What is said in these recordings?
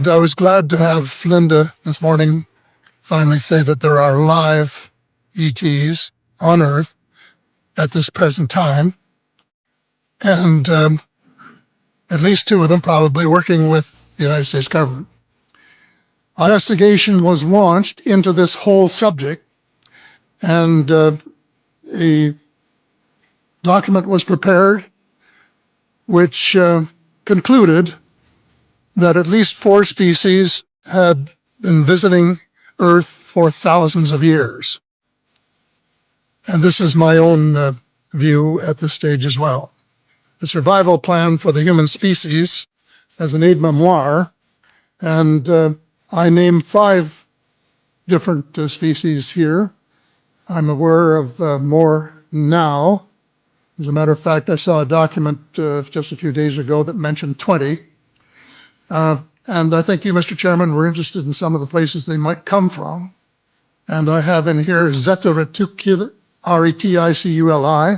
I was glad to have Linda this morning finally say that there are live ETs on Earth at this present time, and at least 2 of them probably working with the United States government. Our investigation was launched into this whole subject, and a document was prepared which concluded that at least 4 species had been visiting Earth for thousands of years. And this is my own view at this stage as well. The survival plan for the human species as an aide-memoire, and I name 5 different species here. I'm aware of more now. As a matter of fact, I saw a document just a few days ago that mentioned 20. And I think you, Mr. Chairman, were interested in some of the places they might come from. And I have in here Zeta reticuli, R-E-T-I-C-U-L-I,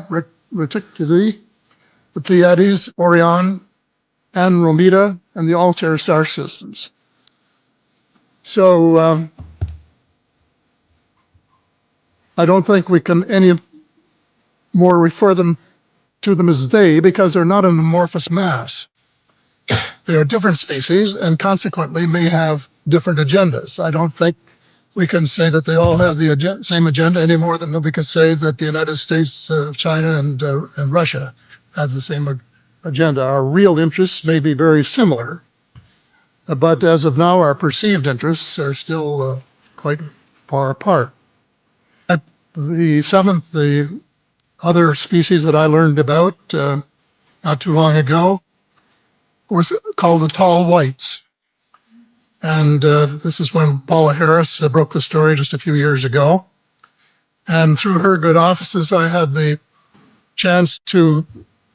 reticuli, the Pleiades, Orion, Andromeda, and the Altair star systems. So I don't think we can any more refer to them as they, because they're not an amorphous mass. They are different species and consequently may have different agendas. I don't think we can say that they all have the same agenda any more than we could say that the United States, China, and Russia have the same agenda. Our real interests may be very similar, but as of now, our perceived interests are still quite far apart. The other species that I learned about not too long ago was called the tall whites. And this is when Paula Harris broke the story just a few years ago. And through her good offices, I had the chance to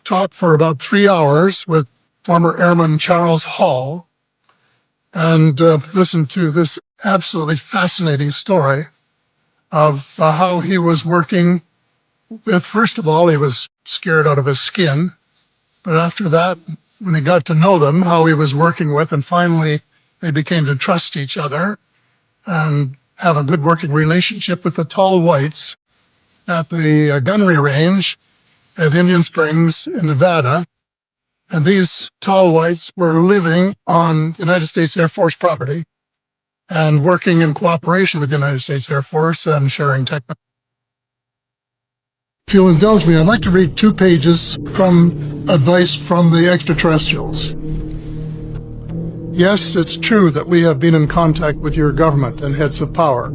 talk for about 3 hours with former Airman Charles Hall and listen to this absolutely fascinating story of how he was working with, first of all, he was scared out of his skin. But after that, when he got to know them, how he was working with, and finally they became to trust each other and have a good working relationship with the tall whites at the gunnery range at Indian Springs in Nevada. And these tall whites were living on United States Air Force property and working in cooperation with the United States Air Force and sharing technology. If you'll indulge me, I'd like to read 2 pages from advice from the extraterrestrials. Yes, it's true that we have been in contact with your government and heads of power.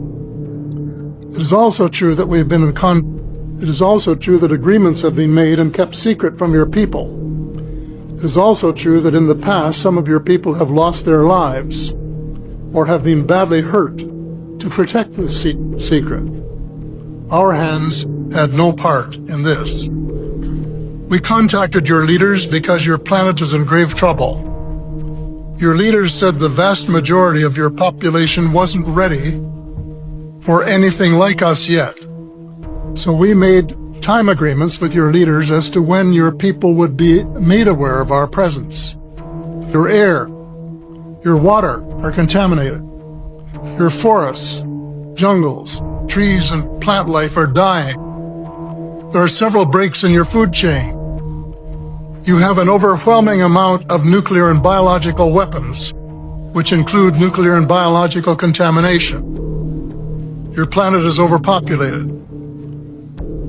It is also true that we have been It is also true that agreements have been made and kept secret from your people. It is also true that in the past some of your people have lost their lives or have been badly hurt to protect this secret. Our hands had no part in this. We contacted your leaders because your planet is in grave trouble. Your leaders said the vast majority of your population wasn't ready for anything like us yet. So we made time agreements with your leaders as to when your people would be made aware of our presence. Your air, your water are contaminated. Your forests, jungles, trees, and plant life are dying. There are several breaks in your food chain. You have an overwhelming amount of nuclear and biological weapons, which include nuclear and biological contamination. Your planet is overpopulated.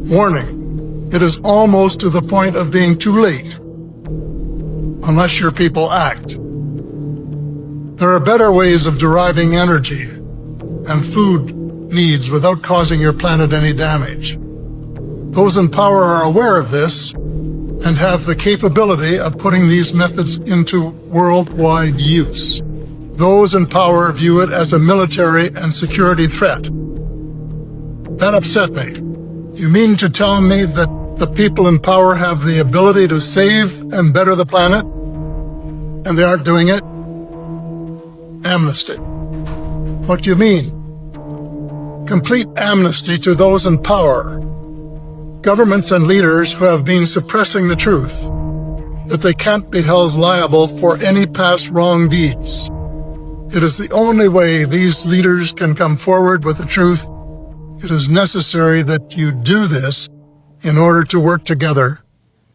Warning, it is almost to the point of being too late, unless your people act. There are better ways of deriving energy and food needs without causing your planet any damage. Those in power are aware of this and have the capability of putting these methods into worldwide use. Those in power view it as a military and security threat. That upset me. You mean to tell me that the people in power have the ability to save and better the planet, and they aren't doing it? Amnesty. What do you mean? Complete amnesty to those in power. Governments and leaders who have been suppressing the truth, that they can't be held liable for any past wrong deeds. It is the only way these leaders can come forward with the truth. It is necessary that you do this in order to work together